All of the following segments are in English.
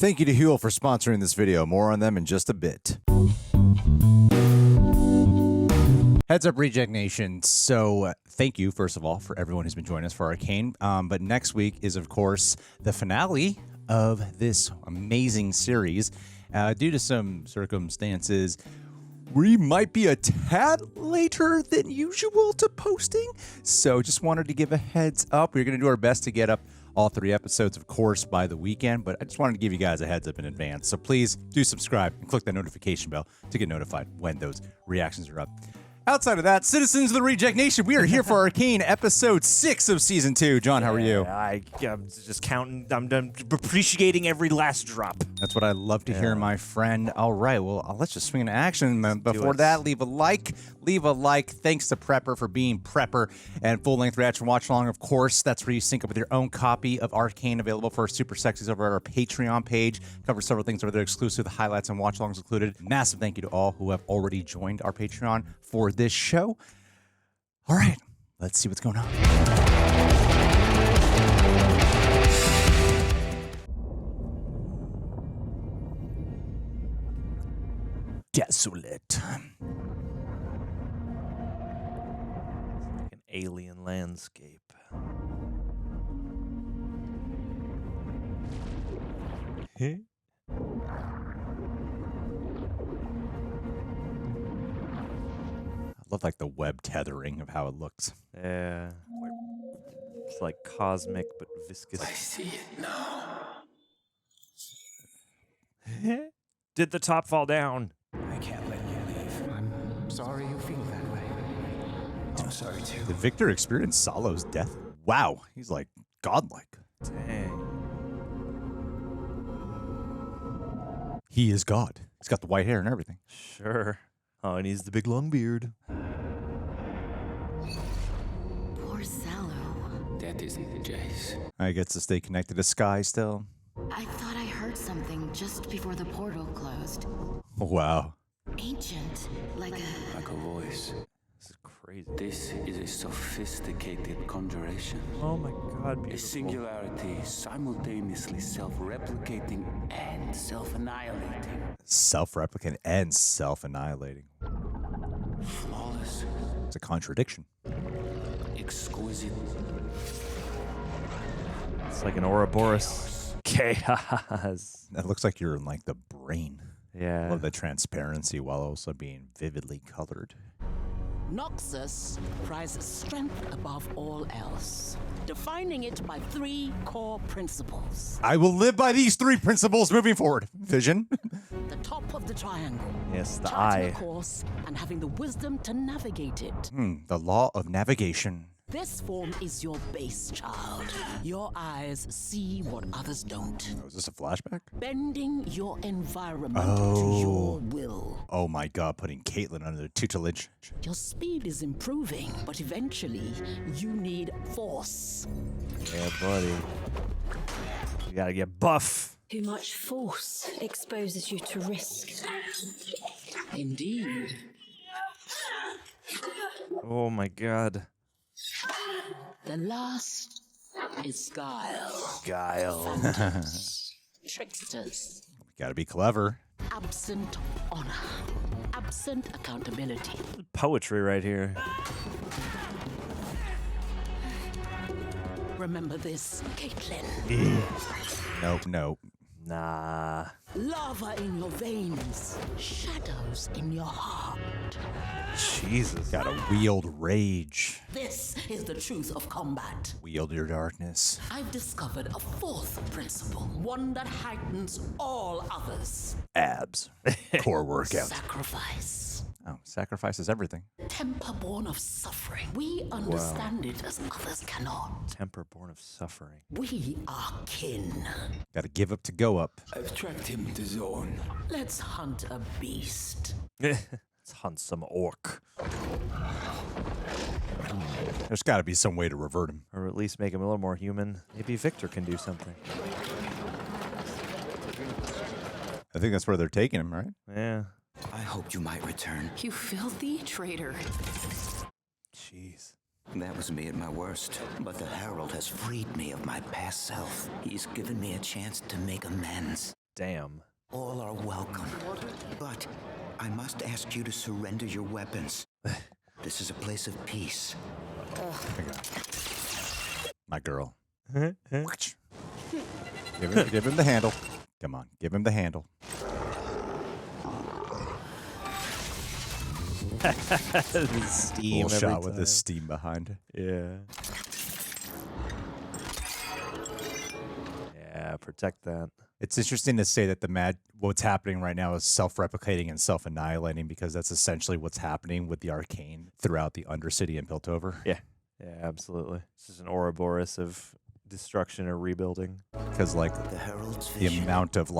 Thank you to Huel for sponsoring this video. More on them in just a bit. Heads up, Reject Nation. So thank you, first of all, for everyone who's been joining us for Arcane. But next week is, of course, the finale of this amazing series. Due to some circumstances, we might be a tad later than usual to posting. So just wanted to give a heads up. We're going to do our best to get up all 3 episodes, of course, by the weekend. But I just wanted to give you guys a heads up in advance. So please do subscribe and click that notification bell to get notified when those reactions are up. Outside of that, citizens of the Reject Nation, we are here for Arcane, episode 6 of season 2. John, how are you? I'm just counting. I'm appreciating every last drop. That's what I love to hear, my friend. All right, well, let's just swing into action. Before that, leave a like. Leave a like. Thanks to Prepper for being Prepper. And full-length reaction watch along, of course. That's where you sync up with your own copy of Arcane, available for Super Sexies over at our Patreon page. Cover several things over there exclusive, highlights and watch alongs included. Massive thank you to all who have already joined our Patreon for this show. All right, let's see what's going on. Desolate. Like an alien landscape. I love like the web tethering of how it looks. Yeah. It's like cosmic but viscous. I see it now. Did the top fall down? I can't let you leave. I'm sorry you feel that way. I'm sorry too. Did Victor experience Solo's death? Wow, he's like godlike. Dang. He is God. He's got the white hair and everything. Sure. Oh, and he's the big long beard. Poor Sallow. That isn't Jace. I get to stay connected to Sky still. I thought I heard something just before the portal closed. Wow. Ancient, like a... Like a voice. This is crazy. This is a sophisticated conjuration. Oh my god, beautiful. A singularity simultaneously self-replicating and self-annihilating. Self-replicant and self-annihilating. Flawless. It's a contradiction. Exquisite. It's like an Ouroboros. Chaos. That looks like you're in like the brain. Yeah. Love the transparency while also being vividly colored. Noxus prizes strength above all else, defining it by 3 core principles. I will live by these 3 principles moving forward. Vision. The top of the triangle. Yes, the charting eye. a course and having the wisdom to navigate it. The law of navigation. This form is your base, child. Your eyes see what others don't. Oh, is this a flashback? Bending your environment Oh. to your will. Oh my god, putting Caitlyn under the tutelage. Your speed is improving, but eventually you need force. Yeah, buddy. You gotta get buff. Too much force exposes you to risk. Indeed. Oh my god. The last is guile. Guile. Tricksters. Gotta be clever. Absent honor. Absent accountability. Poetry right here. Remember this, Caitlin. Nope. Nah. Lava in your veins. Shadows in your heart. Jesus. Gotta wield rage. This is the truth of combat. Wield your darkness. I've discovered a 4th principle, one that heightens all others. Abs. Core workout. Sacrifice. Oh, sacrifice is everything. Temper born of suffering. We understand it as others cannot. Temper born of suffering. We are kin. Gotta give up to go up. I've tracked him to Zaun. Let's hunt a beast. Let's hunt some orc. There's gotta be some way to revert him. Or at least make him a little more human. Maybe Victor can do something. I think that's where they're taking him, right? Yeah. I hoped you might return. You filthy traitor. Jeez. That was me at my worst. But the Herald has freed me of my past self. He's given me a chance to make amends. Damn. All are welcome. But I must ask you to surrender your weapons. This is a place of peace. My girl. Give him the handle. Come on, give him the handle. The steam Cool every shot with the time. steam behind. Yeah. Yeah, protect that. It's interesting to say that what's happening right now is self-replicating and self-annihilating, because that's essentially what's happening with the Arcane throughout the Undercity and Piltover. Yeah. Yeah, absolutely. This is an Ouroboros of destruction or rebuilding. Because like The Herald's the vision. amount of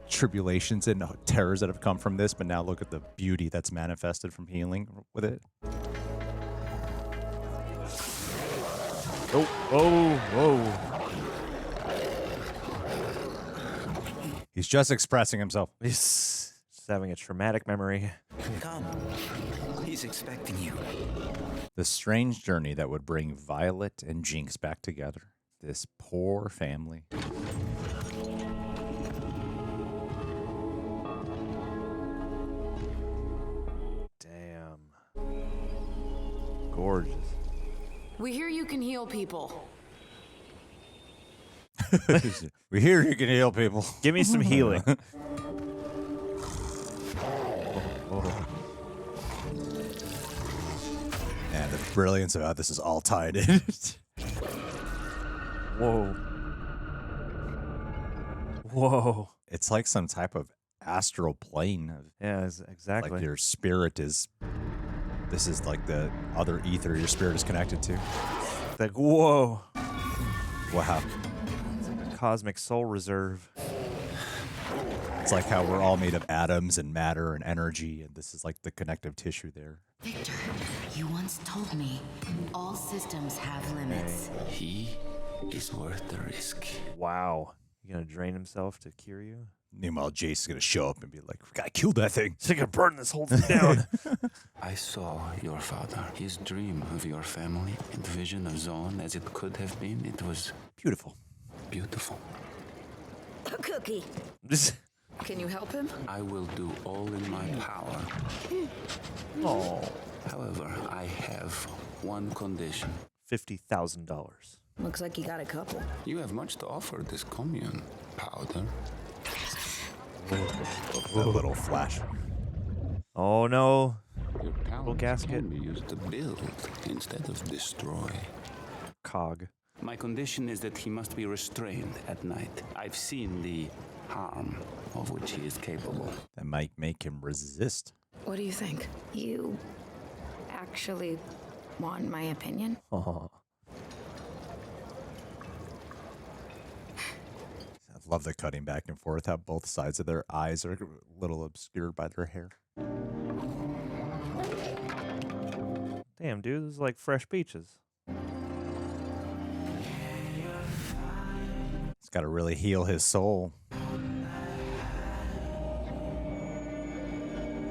tribulations and terrors that have come from this, but now look at the beauty that's manifested from healing with it. Oh, whoa. He's just expressing himself. He's just having a traumatic memory. Come. He's expecting you. The strange journey that would bring Violet and Jinx back together. This poor family. Damn. Gorgeous. We hear you can heal people. We hear you can heal people. Give me some healing. And the brilliance of how this is all tied in. Whoa. Whoa. It's like some type of astral plane. Yeah, exactly. Like your spirit is. This is like the other ether your spirit is connected to. Like, whoa. Wow. It's like a cosmic soul reserve. It's like how we're all made of atoms and matter and energy, and this is like the connective tissue there. Victor, you once told me all systems have limits. He is worth the risk. Wow. You gonna drain himself to cure you? Meanwhile, Jace is going to show up and be like, we got to kill that thing. So you can burn this whole thing down. I saw your father. His dream of your family and vision of Zaun as it could have been, it was Beautiful. beautiful. A cookie. Just, Can you help him? I will do all in my power. oh. However, I have one condition. $50,000. Looks like you got a couple. You have much to offer this commune. Powder. A little flash. Oh no. Your talents gasket. can be used to build instead of destroy. Cog. My condition is that he must be restrained at night. I've seen the harm of which he is capable. That might make him resist. What do you think? You actually want my opinion? Oh. I love the cutting back and forth, how both sides of their eyes are a little obscured by their hair. Damn, dude, this is like fresh peaches. He's got to really heal his soul.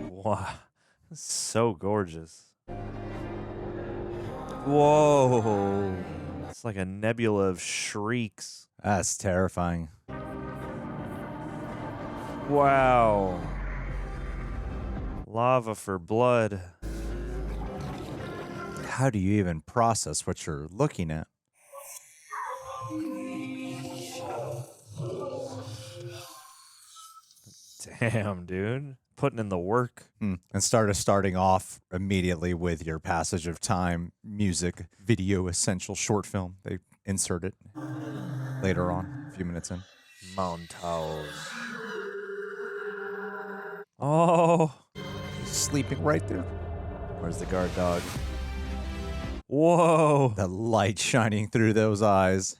Wow. So gorgeous. Whoa. It's like a nebula of shrieks. That's terrifying. Wow. Lava for blood. How do you even process what you're looking at? Damn, dude. Putting in the work. And starting off immediately with your passage of time music video essential short film. They insert it later on, a few minutes in. Montage. Oh. He's sleeping right there. Where's the guard dog? Whoa. The light shining through those eyes.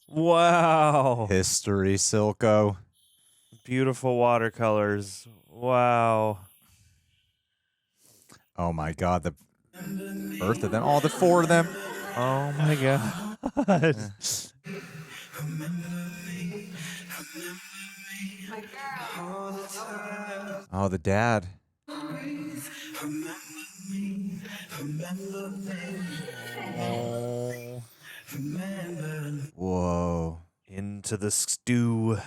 Wow. History, Silco. Beautiful watercolors. Wow. Oh my God, the Earth of them, all the four of them. Oh my god. Oh, the dad. Oh. Whoa. Into the stew.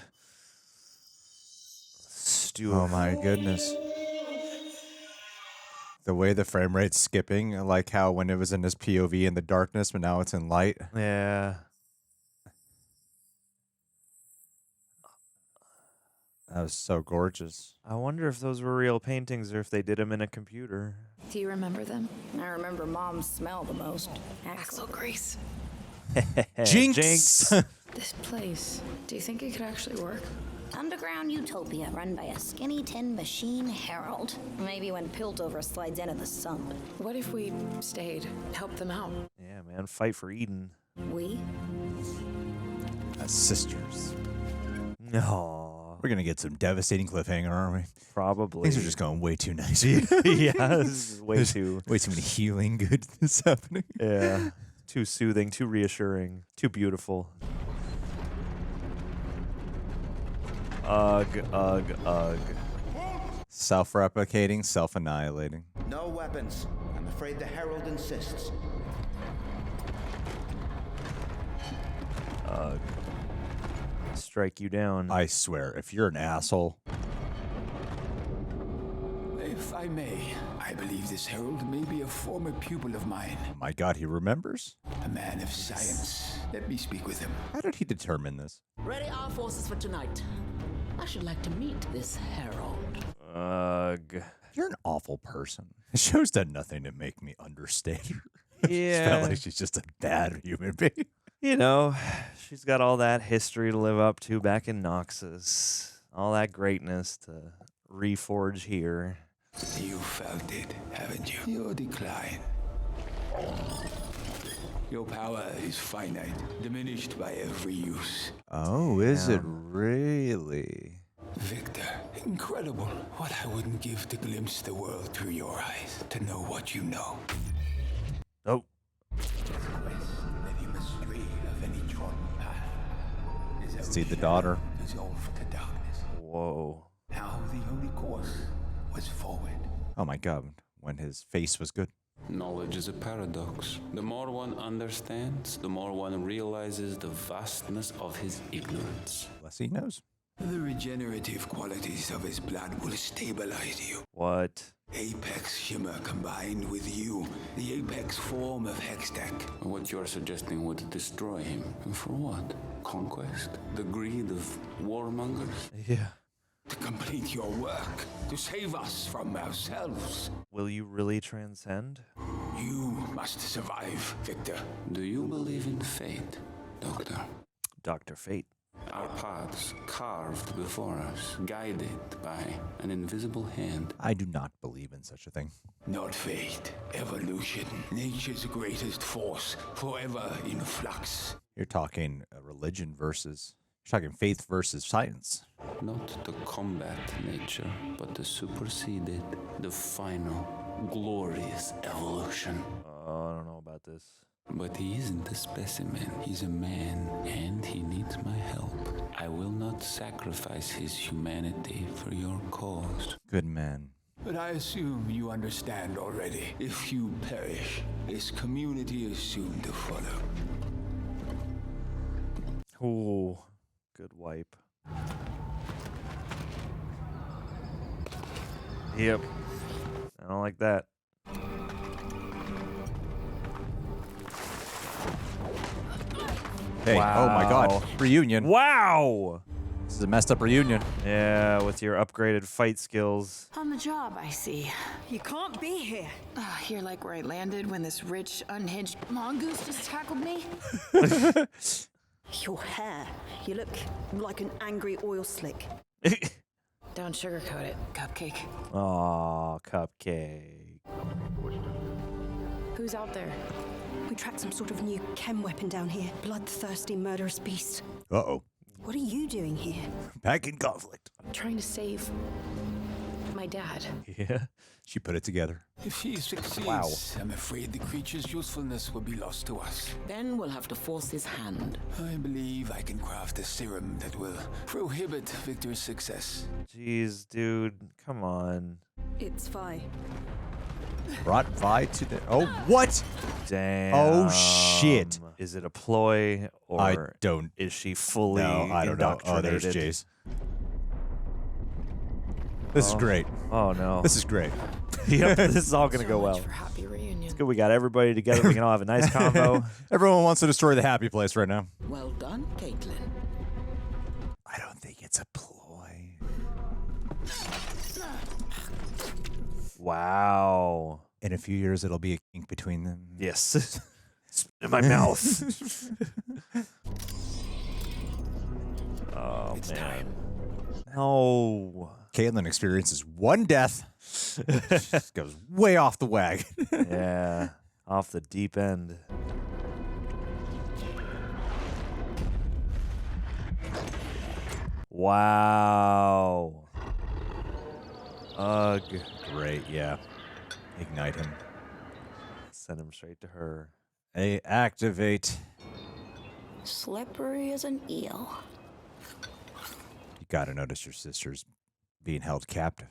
Oh my goodness. The way the frame rate's skipping, like how when it was in this POV in the darkness, but now it's in light. Yeah. That was so gorgeous. I wonder if those were real paintings or if they did them in a computer. Do you remember them? I remember Mom's smell the most. Axel grease. Jinx! This place. Do you think it could actually work? Underground utopia run by a skinny tin machine herald. Maybe when Piltover slides into the sump. What if we stayed, helped them out? Yeah, man. Fight for Eden. We? As sisters. No. We're going to get some devastating cliffhanger, aren't we? Probably. Things are just going way too nice. Yeah, this is way too many healing goodness happening. Yeah. Too soothing, too reassuring, too beautiful. Ugh, ugh, ugh. Self-replicating, self-annihilating. No weapons. I'm afraid the Herald insists. Ugh. Strike you down. I swear, if you're an asshole. If I may, I believe this herald may be a former pupil of mine. Oh my god, he remembers? A man of science. Let me speak with him. How did he determine this? Ready our forces for tonight. I should like to meet this herald. Ugh. You're an awful person. The show's done nothing to make me understand her. I just Yeah. felt like she's just a bad human being. You know, she's got all that history to live up to back in Noxus. All that greatness to reforge here. You felt it, haven't you? Your decline. Your power is finite, diminished by every use. Oh, is it really? Victor, incredible. What I wouldn't give to glimpse the world through your eyes, to know what you know. Oh. Any mystery of any trodden path is See the daughter. dissolved to darkness. Whoa. Now the only course was forward. Oh my god, when his face was good. Knowledge is a paradox. The more one understands, the more one realizes the vastness of his ignorance. Less he knows. The regenerative qualities of his blood will stabilize you. What? Apex Shimmer combined with you, the apex form of Hextech. What you're suggesting would destroy him. For what? Conquest? The greed of warmongers? Yeah. To complete your work, to save us from ourselves. Will you really transcend? You must survive, Victor. Do you believe in fate, Doctor? Dr. Fate. Our paths carved before us, guided by an invisible hand. I do not believe in such a thing. Not fate, evolution, nature's greatest force, forever in flux. You're talking religion versus... You're talking faith versus science. Not to combat nature, but to supersede it. The final, glorious evolution. I don't know about this. But he isn't a specimen. He's a man, and he needs my help. I will not sacrifice his humanity for your cause. Good man. But I assume you understand already. If you perish, this community is soon to follow. Ooh. Good wipe. Yep. I don't like that. Hey, oh my god. Reunion. Wow! This is a messed up reunion. Yeah, with your upgraded fight skills. On the job, I see. You can't be here. Here like where I landed when this rich, unhinged mongoose just tackled me? Your hair. You look like an angry oil slick. Don't sugarcoat it, Cupcake. Aw, Cupcake. Who's out there? We tracked some sort of new chem weapon down here. Bloodthirsty, murderous beast. Uh-oh. What are you doing here? Back in conflict. Trying to save my dad. Yeah. She put it together. If he succeeds, Wow. I'm afraid the creature's usefulness will be lost to us. Then we'll have to force his hand. I believe I can craft a serum that will prohibit Victor's success. Jeez, dude. Come on. It's Vi. Brought Vi to the... Oh, what? Damn. Oh, shit. Is it a ploy or I don't... is she fully I don't know. Oh, there's Jace. This is great. Oh, no. This is great. Yep, this is all going to go well. For happy reunion. It's good we got everybody together. We can all have a nice combo. Everyone wants to destroy the happy place right now. Well done, Caitlin. I don't think it's a ploy. Wow. In a few years, it'll be a kink between them. Yes. Spit in my mouth. Oh, It's man. time. No. Caitlin experiences one death. Just goes way off the wagon. Yeah. Off the deep end. Wow. Ugh. Great, yeah. Ignite him. Send him straight to her. Hey, activate. Slippery as an eel. You gotta notice your sister's being held captive.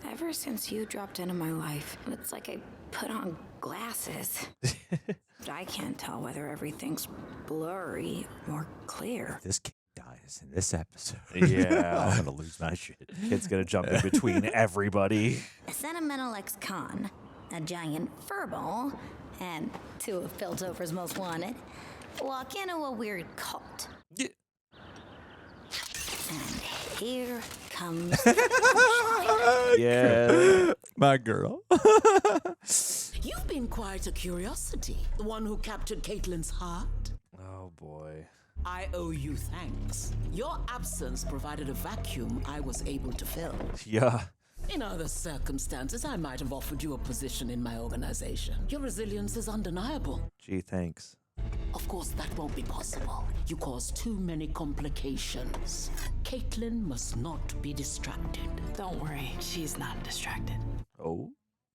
Ever since you dropped into my life, it's like I put on glasses. But I can't tell whether everything's blurry or clear. This kid dies in this episode. Yeah. I'm gonna lose my shit. Kid's gonna jump in between everybody. A sentimental ex-con, a giant furball, and two of Piltover's most wanted walk into a weird cult. Yeah. And here comes Yeah. My girl. You've been quite a curiosity. The one who captured Caitlin's heart. Oh, boy. I owe you thanks. Your absence provided a vacuum I was able to fill. Yeah. In other circumstances, I might have offered you a position in my organization. Your resilience is undeniable. Gee, thanks. Of course, that won't be possible. You cause too many complications. Caitlin must not be distracted. Don't worry, she's not distracted. Oh?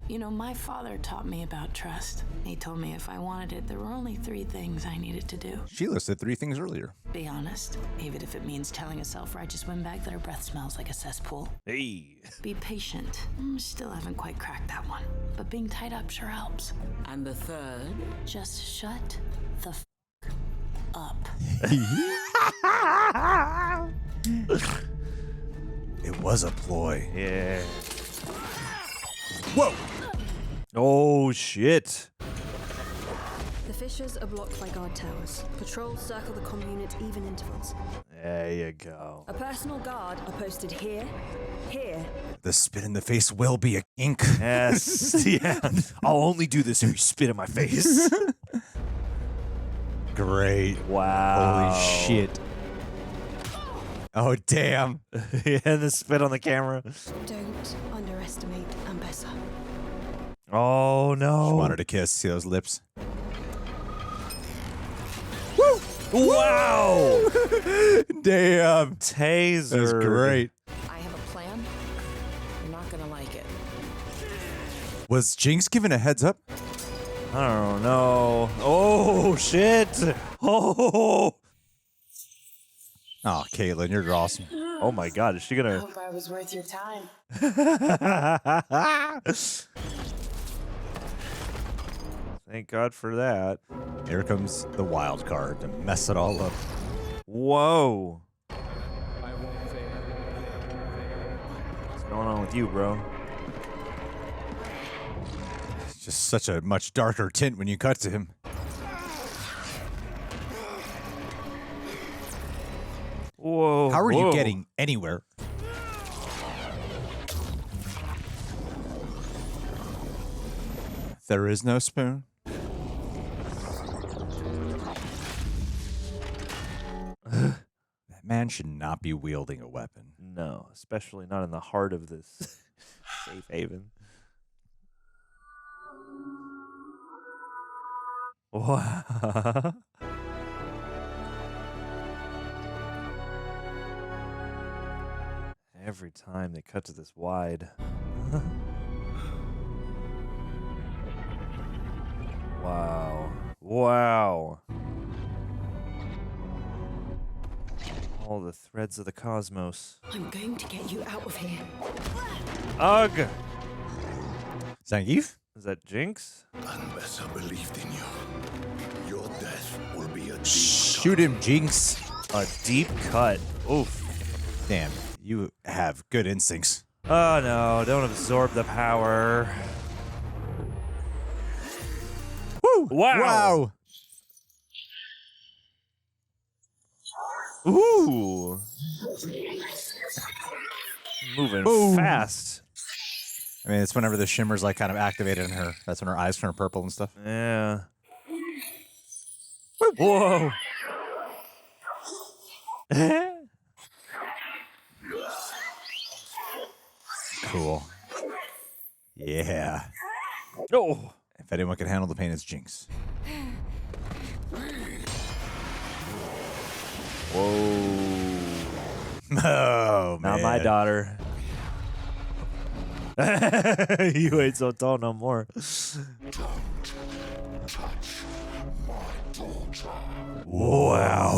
You know, my father taught me about trust. He told me if I wanted it, there were only 3 things I needed to do. She listed 3 things earlier. Be honest, even if it means telling a self-righteous windbag that her breath smells like a cesspool. Hey. Be patient. Still haven't quite cracked that one. But being tied up sure helps. And the third? Just shut the up. It was a ploy. Yeah. Whoa! Oh, shit. The fissures are blocked by guard towers. Patrols circle the commune at even intervals. There you go. A personal guard are posted here, here. The spit in the face will be a kink. Yes. Yeah. I'll only do this if you spit in my face. Great. Wow. Holy shit. Oh, damn. Yeah, the spit on the camera. Don't underestimate Ambessa. Oh, no. She wanted to kiss. See those lips? Woo! Wow. Damn. Taser. That was great. I have a plan. You're not gonna like it. Was Jinx given a heads up? I don't know. Oh, shit. Oh. Oh, Caitlin, you're awesome. Oh, my God. Is she going to... Hope I was worth your time. Thank God for that. Here comes the wild card to mess it all up. Whoa. What's going on with you, bro? It's just such a much darker tint when you cut to him. Whoa. How are you getting anywhere? There is no spoon. That man should not be wielding a weapon. No, especially not in the heart of this safe haven. Wow. Every time they cut to this wide. Wow. Wow. All the threads of the cosmos. I'm going to get you out of here. Ugh. Zangief? Is that Jinx? Unless I believed in you, your death will be a deep Shoot him, Jinx. A deep cut. Oof. Damn, you have good instincts. Oh no, don't absorb the power. Woo! Wow. Ooh. Moving Boom. fast. I mean, it's whenever the shimmer's like kind of activated in her. That's when her eyes turn purple and stuff. Yeah. Whoa. Cool. Yeah. No. If anyone can handle the pain, it's Jinx. Whoa. Oh, man. Not my daughter. You ain't so tall no more. Wow.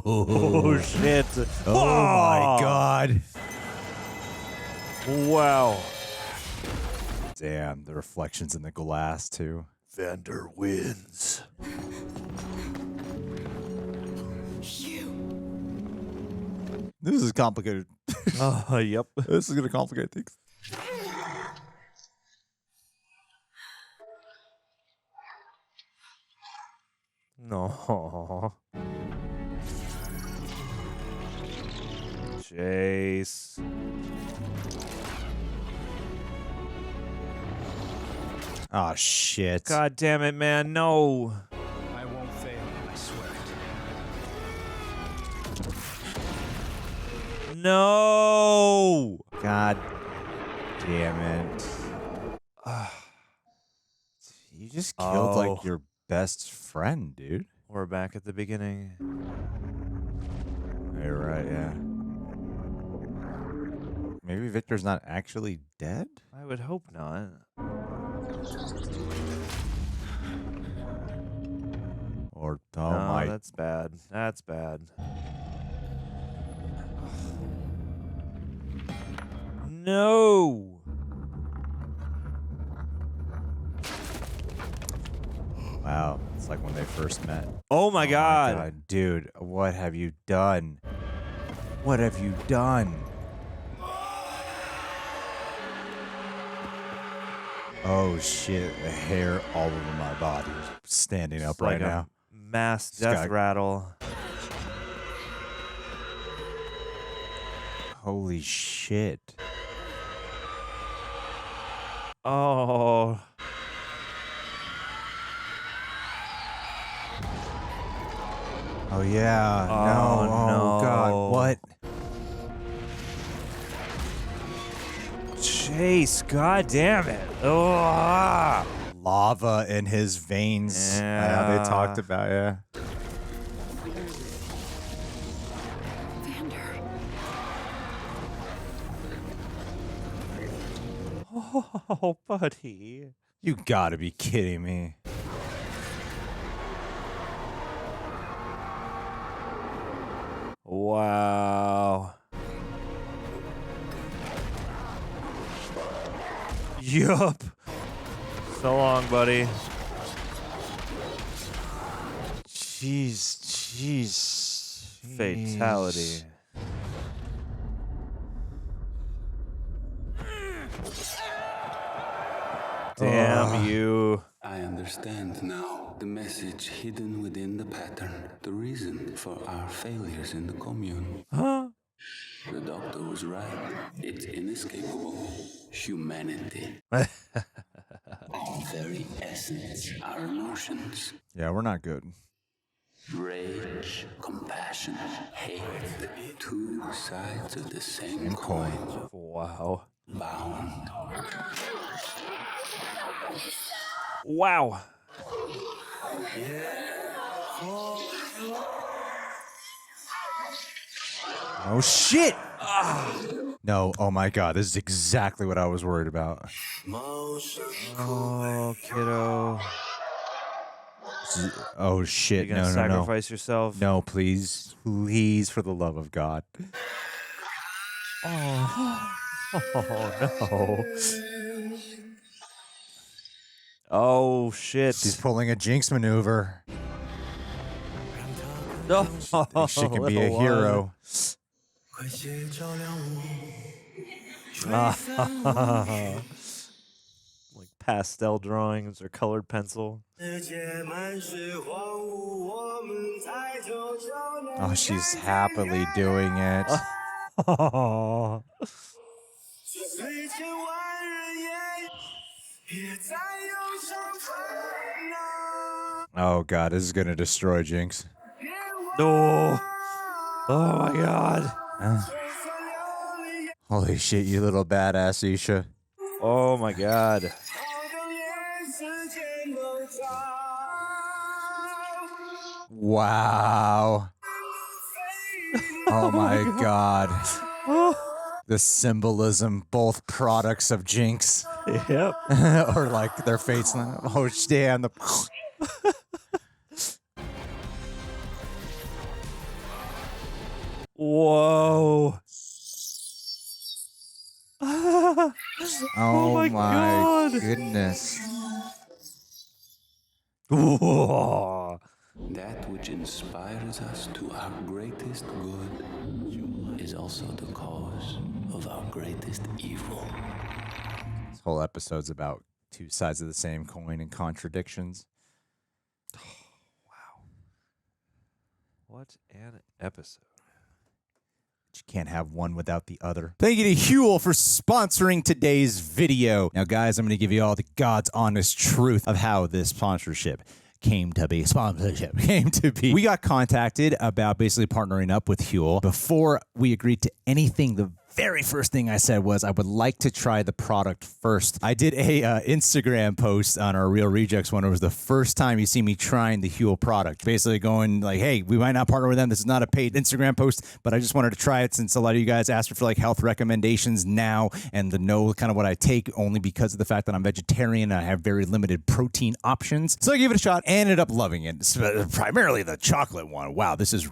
Oh, shit. Oh, my God. Wow. Damn, the reflections in the glass, too. Vander wins. This is complicated. Oh, yep. This is going to complicate things. No. Chase. Oh, shit. God damn it, man. No. I won't fail, I swear it. No. God damn it. You just killed, like, your best friend, dude. We're back at the beginning. You're right, yeah. Maybe Victor's not actually dead? I would hope not. Or, No, my... that's bad. That's bad. No. Wow, it's like when they first met. Oh my God. Dude, what have you done? What have you done? Oh shit, the hair all over my body. Standing up right like now. Mass death rattle. Holy shit. Oh. Oh yeah. No. Oh God. What? Chase, God damn it. Oh. Lava in his veins. Yeah, they talked about, yeah. Oh, buddy. You gotta be kidding me. Wow. Yup. So long, buddy. Jeez. Fatality. Damn you. I understand now the message hidden within the pattern, the reason for our failures in the commune. Huh? The doctor was right. It's inescapable. Humanity. Our very essence, our emotions. Yeah, we're not good. Rage, compassion, hate. Two sides of the same coin. Wow. Bound. Wow. Oh shit! No, oh my God, this is exactly what I was worried about. Oh, kiddo. Oh shit! You gonna sacrifice yourself? No, please, please, for the love of God. Oh, oh no. Oh, shit. She's pulling a Jinx maneuver. Oh, She can be a little hero. Like pastel drawings or colored pencil. Oh, she's happily doing it. Oh. Oh, God, this is going to destroy Jinx. No. Oh, my God. Holy shit, you little badass, Isha. Oh, my God. Wow. Oh, my God. The symbolism, both products of Jinx. Yep. Or like their fates. Oh, damn. The Whoa. Oh, my God. goodness. Whoa. That which inspires us to our greatest good is also the cause of our greatest evil. This whole episode's about two sides of the same coin and contradictions. Wow. What an episode. You can't have one without the other. Thank you to Huel for sponsoring today's video. Now, guys, I'm going to give you all the God's honest truth of how this sponsorship came to be. We got contacted about basically partnering up with Huel. Before we agreed to anything, the very first thing I said was I would like to try the product first. I did a Instagram post on our Real Rejects one. It was the first time you see me trying the Huel product. Basically going like, hey, we might not partner with them. This is not a paid Instagram post, but I just wanted to try it since a lot of you guys asked for like health recommendations now and to know kind of what I take only because of the fact that I'm vegetarian and I have very limited protein options. So I gave it a shot and ended up loving it. Primarily the chocolate one. Wow, this is a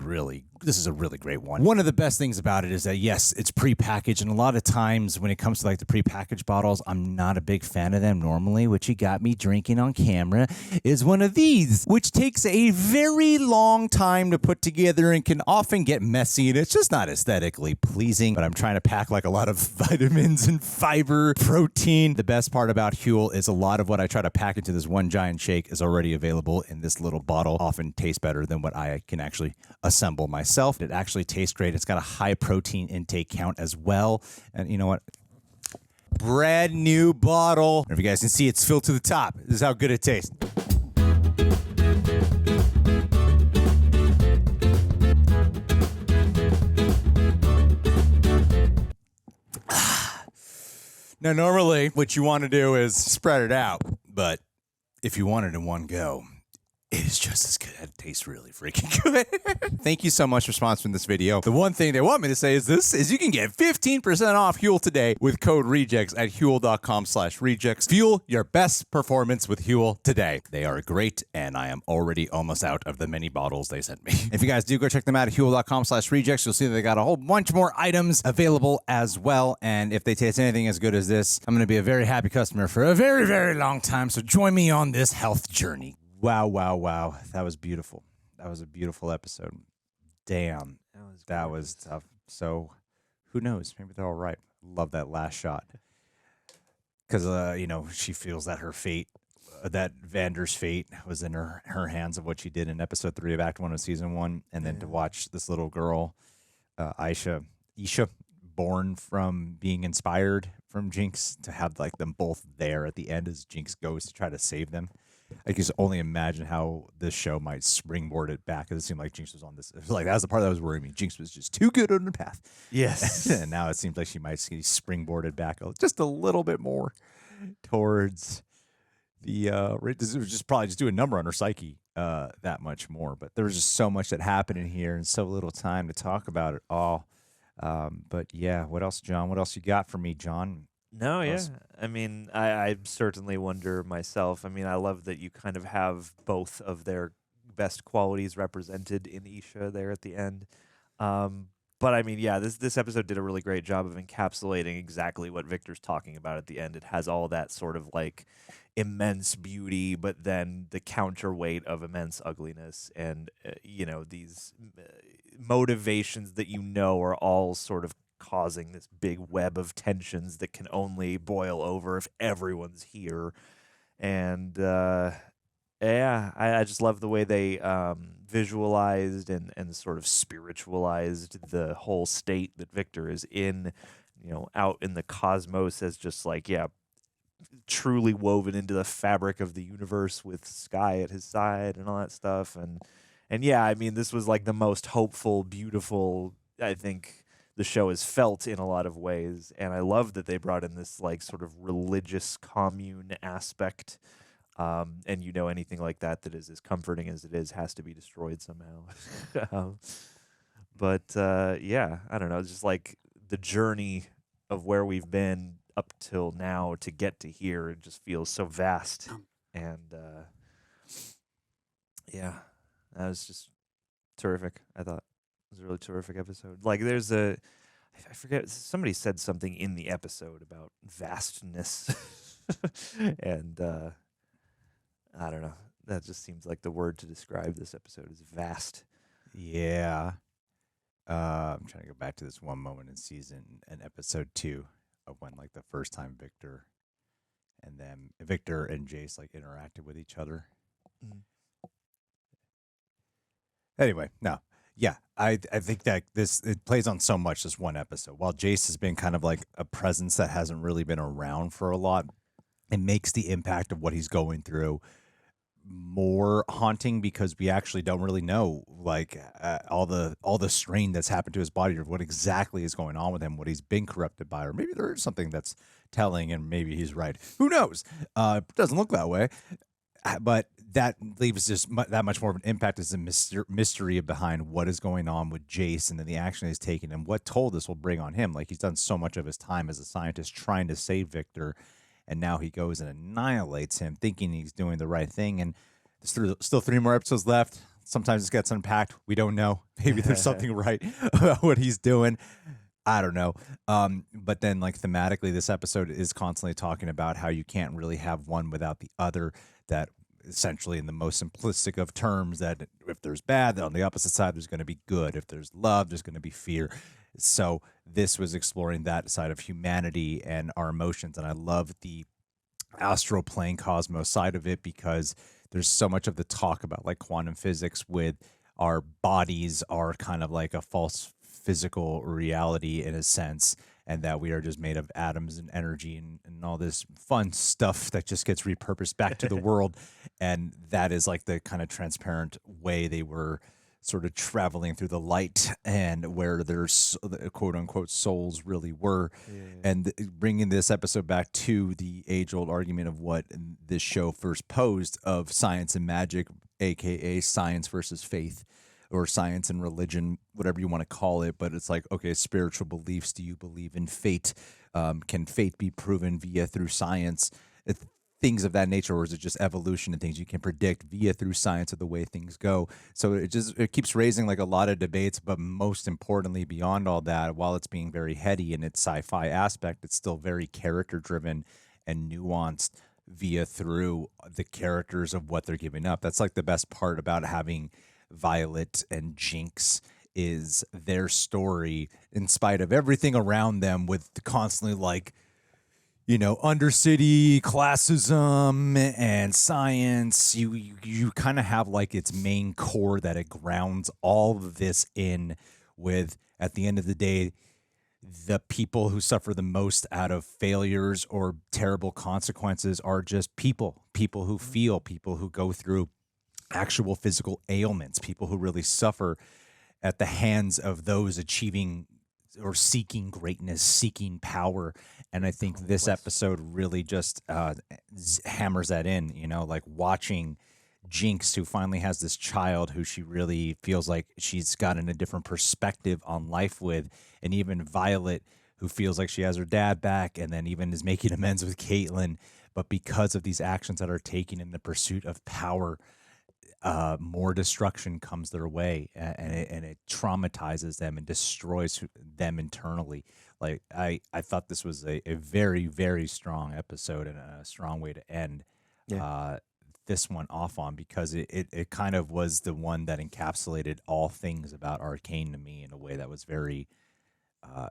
really great one. One of the best things about it is that, yes, it's pre-packaged, and a lot of times when it comes to like the pre-packaged bottles, I'm not a big fan of them normally. What you got me drinking on camera is one of these, which takes a very long time to put together and can often get messy, and it's just not aesthetically pleasing, but I'm trying to pack like a lot of vitamins and fiber, protein. The best part about Huel is a lot of what I try to pack into this one giant shake is already available in this little bottle. Often tastes better than what I can actually assemble myself. It actually tastes great. It's got a high protein intake count as well. And you know what? Brand new bottle. If you guys can see, it's filled to the top. This is how good it tastes. Now, normally what you want to do is spread it out, but if you want it in one go, it is just as good. It tastes really freaking good. Thank you so much for sponsoring this video. The one thing they want me to say is you can get 15% off Huel today with code REJECTS at Huel.com/rejects. Fuel your best performance with Huel today. They are great, and I am already almost out of the many bottles they sent me. If you guys do go check them out at Huel.com/rejects, you'll see that they got a whole bunch more items available as well. And if they taste anything as good as this, I'm going to be a very happy customer for a very, very long time. So join me on this health journey. Wow, wow, wow. That was beautiful. That was a beautiful episode. Damn. That was tough. So who knows? Maybe they're all right. Love that last shot. Because, she feels that her fate, that Vander's fate was in her hands of what she did in episode 3 of Act 1 of season 1. And then to watch this little girl, Isha, born from being inspired from Jinx, to have like them both there at the end as Jinx goes to try to save them. I can just only imagine how this show might springboard it back, because it seemed like Jinx was on this. It was like that was the part that was worrying me. Jinx was just too good on the path. Yes. And now it seems like she might be springboarded back just a little bit more towards the just probably just do a number on her psyche that much more. But there was just so much that happened in here and so little time to talk about it all. But yeah, what else, John? What else you got for me, John? No, yeah. I mean, I certainly wonder myself. I mean, I love that you kind of have both of their best qualities represented in Isha there at the end. But I mean, yeah, this episode did a really great job of encapsulating exactly what Victor's talking about at the end. It has all that sort of like immense beauty, but then the counterweight of immense ugliness, and these motivations that are all sort of causing this big web of tensions that can only boil over if everyone's here. And I just love the way they visualized and sort of spiritualized the whole state that Victor is in, out in the cosmos as just like, truly woven into the fabric of the universe with Sky at his side and all that stuff. And yeah, I mean, this was like the most hopeful, beautiful, I think, the show has felt in a lot of ways. And I love that they brought in this like sort of religious commune aspect. And anything like that is as comforting as it is has to be destroyed somehow. But I don't know. It's just like the journey of where we've been up till now to get to here. It just feels so vast. And that was just terrific. I thought it was a really terrific episode. Like I forget, somebody said something in the episode about vastness. And I don't know. That just seems like the word to describe this episode is vast. Yeah. I'm trying to go back to this one moment in episode 2 of when like the first time Victor and Jace like interacted with each other. Mm-hmm. Anyway, no. Yeah, I think that it plays on so much, this one episode. While Jace has been kind of like a presence that hasn't really been around for a lot, it makes the impact of what he's going through more haunting, because we actually don't really know like all the strain that's happened to his body, or what exactly is going on with him, what he's been corrupted by, or maybe there is something that's telling and maybe he's right. Who knows? It doesn't look that way. But that leaves just that much more of an impact as a mystery behind what is going on with Jace, and then the action he's taken and what toll this will bring on him. Like, he's done so much of his time as a scientist trying to save Victor, and now he goes and annihilates him, thinking he's doing the right thing. And there's still 3 more episodes left. Sometimes it gets unpacked. We don't know. Maybe there's something right about what he's doing. I don't know. But then, like, thematically, this episode is constantly talking about how you can't really have one without the other. That essentially, in the most simplistic of terms, that if there's bad, on the opposite side, there's going to be good. If there's love, there's going to be fear. So this was exploring that side of humanity and our emotions. And I love the astral plane cosmos side of it, because there's so much of the talk about like quantum physics with our bodies are kind of like a false physical reality in a sense, and that we are just made of atoms and energy and all this fun stuff that just gets repurposed back to the world. And that is like the kind of transparent way they were sort of traveling through the light, and where their quote unquote souls really were. And bringing this episode back to the age old argument of what this show first posed of science and magic, aka science versus faith, or science and religion, whatever you want to call it. But it's like, okay, spiritual beliefs. Do you believe in fate? Can fate be proven through science? Things of that nature, or is it just evolution and things you can predict through science of the way things go? So it keeps raising like a lot of debates, but most importantly, beyond all that, while it's being very heady in its sci-fi aspect, it's still very character driven and nuanced through the characters of what they're giving up. That's like the best part about having Violet and Jinx, is their story, in spite of everything around them with constantly like, undercity, classism, and science, you kind of have like its main core that it grounds all of this in with. At the end of the day, the people who suffer the most out of failures or terrible consequences are just people who feel, people who go through actual physical ailments, people who really suffer at the hands of those achieving or seeking greatness, seeking power. And I think this episode really just hammers that in, like watching Jinx, who finally has this child who she really feels like she's gotten a different perspective on life with, and even Violet, who feels like she has her dad back, and then even is making amends with Caitlyn. But because of these actions that are taken in the pursuit of power, more destruction comes their way, and it traumatizes them and destroys them internally. Like I thought this was a very, very strong episode and a strong way to end this one off on, because it kind of was the one that encapsulated all things about Arcane to me in a way that was very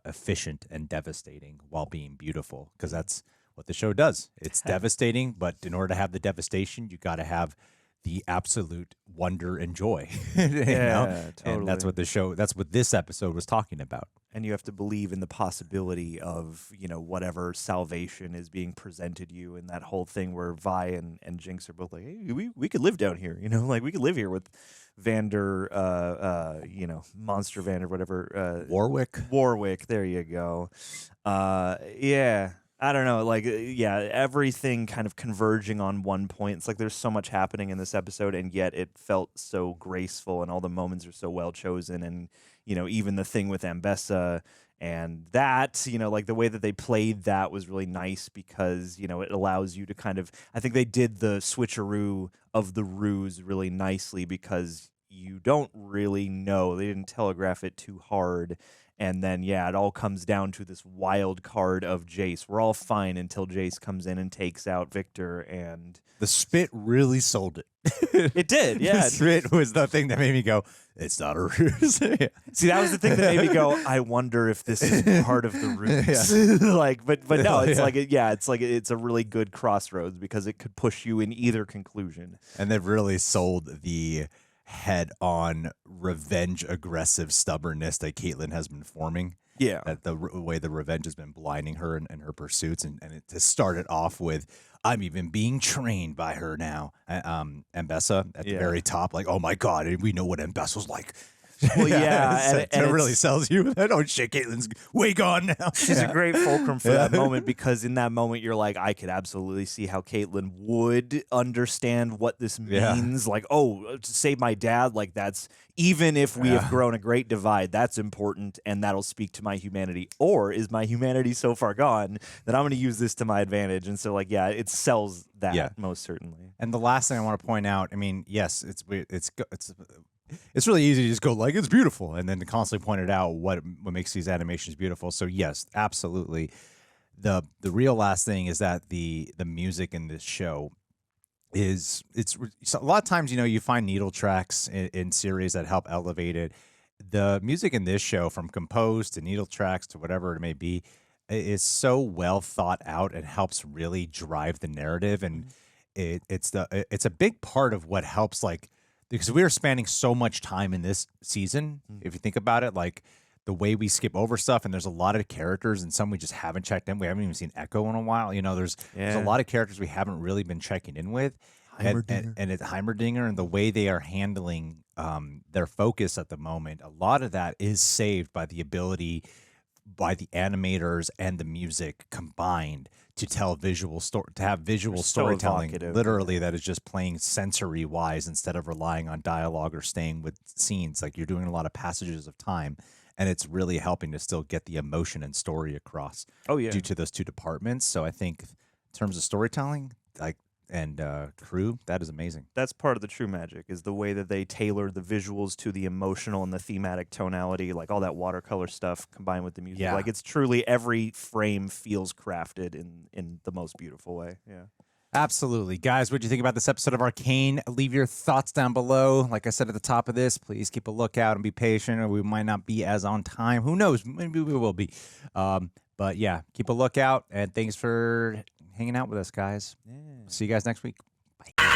efficient and devastating while being beautiful, because that's what the show does. It's devastating, but in order to have the devastation, you got to have the absolute wonder and joy. Totally. And that's what that's what this episode was talking about. And you have to believe in the possibility of, whatever salvation is being presented you, and that whole thing where Vi and Jinx are both like, hey, we could live down here, like we could live here with Monster Vander, whatever. Warwick, there you go. I don't know, everything kind of converging on one point. It's like there's so much happening in this episode, and yet it felt so graceful, and all the moments are so well chosen. And, even the thing with Ambessa and that, the way that they played that was really nice, because, it allows you to kind of, I think they did the switcheroo of the ruse really nicely, because you don't really know. They didn't telegraph it too hard. And then, it all comes down to this wild card of Jace. We're all fine until Jace comes in and takes out Victor, and the spit really sold it. It did, yeah. The spit was the thing that made me go, it's not a ruse. See, that was the thing that made me go, I wonder if this is part of the ruse. But no, it's it's a really good crossroads, because it could push you in either conclusion. And they've really sold the head-on revenge aggressive stubbornness that Caitlyn has been forming. That the way the revenge has been blinding her in her pursuits, and it started off with, I'm even being trained by her now. Ambessa at the very top, like, oh my god, we know what Ambessa's like. Well, and it really sells you that. Oh shit, Caitlyn's way gone now. She's a great fulcrum for that moment, because in that moment you're like, I could absolutely see how Caitlyn would understand what this means. Like, to save my dad, like that's, even if we have grown a great divide, that's important, and that'll speak to my humanity. Or is my humanity so far gone that I'm going to use this to my advantage? And so, it sells that most certainly. And the last thing I want to point out, I mean, yes, it's really easy to just go like, it's beautiful, and then to constantly point it out what makes these animations beautiful. So yes, absolutely. The real last thing is that the music in this show is, so a lot of times, you find needle tracks in series that help elevate it. The music in this show, from composed to needle tracks to whatever it may be, is so well thought out and helps really drive the narrative. And it's a big part of what helps, because we are spending so much time in this season, if you think about it, like the way we skip over stuff, and there's a lot of characters, and some we just haven't checked in. We haven't even seen Echo in a while. There's a lot of characters we haven't really been checking in with. And it's Heimerdinger, and the way they are handling their focus at the moment, a lot of that is saved by the ability, by the animators and the music combined, to tell to have visual storytelling, literally, that is just playing sensory wise instead of relying on dialogue or staying with scenes. Like, you're doing a lot of passages of time, and it's really helping to still get the emotion and story across. Due to those two departments. So I think in terms of storytelling, and crew, that is amazing. That's part of the true magic, is the way that they tailor the visuals to the emotional and the thematic tonality, like all that watercolor stuff combined with the music. Like, it's truly, every frame feels crafted in the most beautiful way. Absolutely. Guys, what do you think about this episode of Arcane? Leave your thoughts down below. Like I said at the top of this, please keep a lookout and be patient, or we might not be as on time. Who knows? Maybe we will be. But yeah, keep a lookout, and thanks for hanging out with us, guys. See you guys next week. Bye.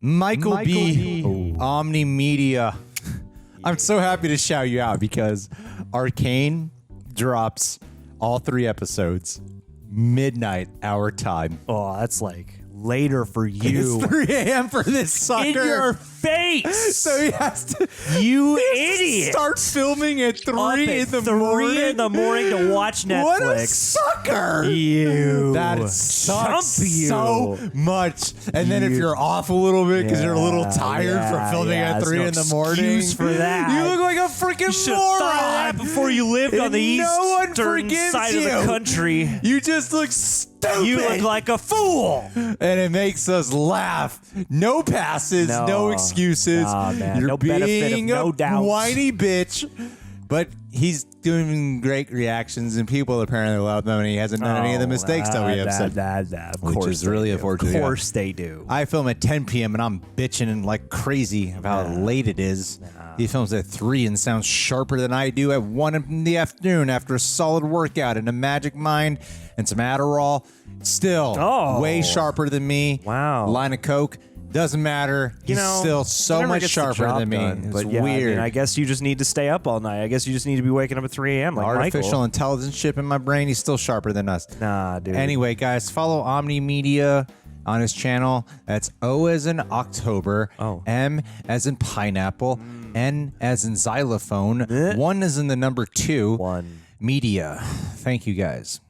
Michael B. Omni Media. I'm so happy to shout you out, because Arcane drops all 3 episodes midnight our time. Oh, that's like later for you. It's 3 a.m. for this sucker. In your face. So he has to, you idiot, start filming at 3 in the morning. 3 in the morning to watch Netflix. What a sucker. You. That sucks so much. And then if you're off a little bit because you're a little tired from filming at 3 in the morning. Excuse for that. You look like a freaking moron. Thought of that before you lived on the eastern side of the country. You just look stupid. stupid. You look like a fool. And it makes us laugh. No passes, no excuses. Nah, man. You're No benefit of being no a doubt. whiny bitch. But he's doing great reactions, and people apparently love him, and he hasn't done any of the mistakes that we have said. Of which course is really unfortunate. Of course they do. I film at 10 p.m. and I'm bitching like crazy about how late it is. He films at 3 and sounds sharper than I do at 1 in the afternoon after a solid workout and a magic mind and some Adderall. Still way sharper than me. Wow. Line of Coke. Doesn't matter. He's still so much sharper than me. It's but yeah, weird. I guess you just need to stay up all night. I guess you just need to be waking up at 3 a.m. like Artificial Michael. intelligence chip in my brain. He's still sharper than us. Nah, dude. Anyway, guys, follow Omni Media on his channel. That's O as in October, M as in pineapple, N as in xylophone, 1 as in the number 2. 1 Media. Thank you, guys.